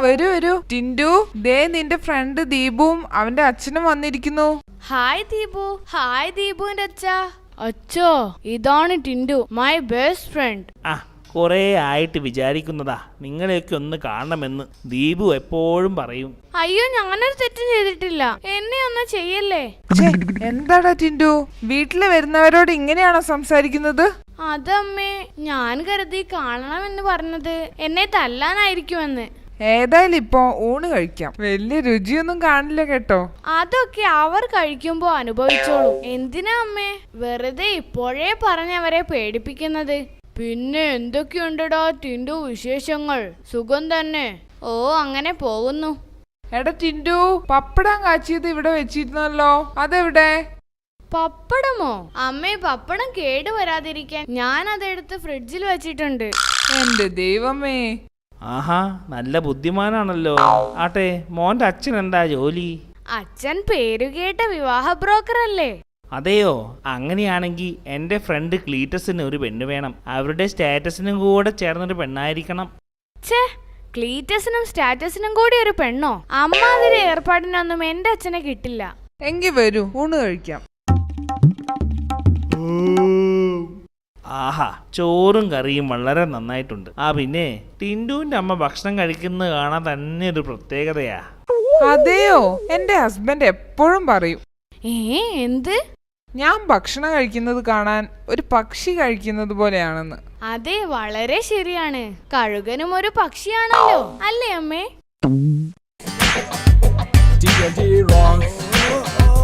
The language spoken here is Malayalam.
വരൂ വരൂ. ടിൻഡു, ദേ നിന്റെ ഫ്രണ്ട് ദീപുവും അവന്റെ അച്ഛനും വന്നിരിക്കുന്നു. ഹായ് ദീപു. ഹായ് ദീപുവിന്റെ അച്ഛാ. അച്ഛോ, ഇതാണ് ടിൻഡു, മൈ ബെസ്റ്റ് ഫ്രണ്ട്. കുറെ ആയിട്ട് വിചാരിക്കുന്നതാ നിങ്ങളെയൊക്കെ ഒന്ന് കാണണമെന്ന്. ദീപു എപ്പോഴും പറയും. അയ്യോ, ഞാനൊരു തെറ്റും ചെയ്തിട്ടില്ല, എന്നെ ഒന്നും ചെയ്യല്ലേ. എന്താടാ ടിൻഡു, വീട്ടില് വരുന്നവരോട് ഇങ്ങനെയാണോ സംസാരിക്കുന്നത്? അതമ്മേ, ഞാൻ കരുതി കാണണമെന്ന് പറഞ്ഞത് എന്നെ തല്ലാനായിരിക്കുമെന്ന്. ഏതായാലും ഇപ്പൊ ഊണ് കഴിക്കാം. വലിയ രുചിയൊന്നും കാണില്ല കേട്ടോ. അതൊക്കെ അവർ കഴിക്കുമ്പോ അനുഭവിച്ചോളൂ. എന്തിനാ അമ്മേ വെറുതെ ഇപ്പോഴേ പറഞ്ഞവരെ പേടിപ്പിക്കുന്നത്? പിന്നെ എന്തൊക്കെയുണ്ടടാ ടിൻഡു വിശേഷങ്ങൾ? സുഖം തന്നെ. ഓ, അങ്ങനെ പോകുന്നു. എടാ ടിൻഡു, പപ്പടം കാച്ചിയത് ഇവിടെ വെച്ചിരുന്നല്ലോ, അതെവിടെ? പപ്പടമോ? അമ്മേ, പപ്പടം കേടുവരാതിരിക്കാൻ ഞാൻ അതെടുത്ത് ഫ്രിഡ്ജിൽ വെച്ചിട്ടുണ്ട്. എന്റെ ദൈവമേ. ആഹാ, നല്ല ബുദ്ധിമാനാണല്ലോ. ആട്ടെ, മോന്റെ അച്ഛൻ എന്താ ജോലി? അച്ഛൻ പേരുകേട്ട വിവാഹ ബ്രോക്കർ അല്ലേ? അതെയോ? അങ്ങനെയാണെങ്കിൽ എൻ്റെ ഫ്രണ്ട് ക്ലീറ്റസിന് ഒരു പെണ്ണ് വേണം. അവരുടെ സ്റ്റാറ്റസിനും കൂടെ ചേർന്നൊരു പെണ്ണായിരിക്കണം. ഛേ, ക്ലീറ്റസിനും സ്റ്റാറ്റസിനും കൂടി ഒരു പെണ്ണോ? അമ്മാതിരി ഏർപ്പാടിനൊന്നും എന്റെ അച്ഛനെ കിട്ടില്ല. എങ്കി വരൂ, ഊണ് കഴിക്കാം. ആഹാ, ചോറും കറിയും വളരെ നന്നായിട്ടുണ്ട്. പിന്നെ ടിൻഡുവിന്റെ അമ്മ ഭക്ഷണം കഴിക്കുന്നത് കാണാൻ തന്നെ ഒരു പ്രത്യേകതയാ. അതെയോ? എന്റെ ഹസ്ബൻഡ് എപ്പോഴും പറയും. എന്ത്? ഞാൻ ഭക്ഷണം കഴിക്കുന്നത് കാണാൻ ഒരു പക്ഷി കഴിക്കുന്നത് പോലെയാണെന്ന്. അതെ, വളരെ ശരിയാണ്. കഴുകനും ഒരു പക്ഷിയാണല്ലോ, അല്ലേ അമ്മേ?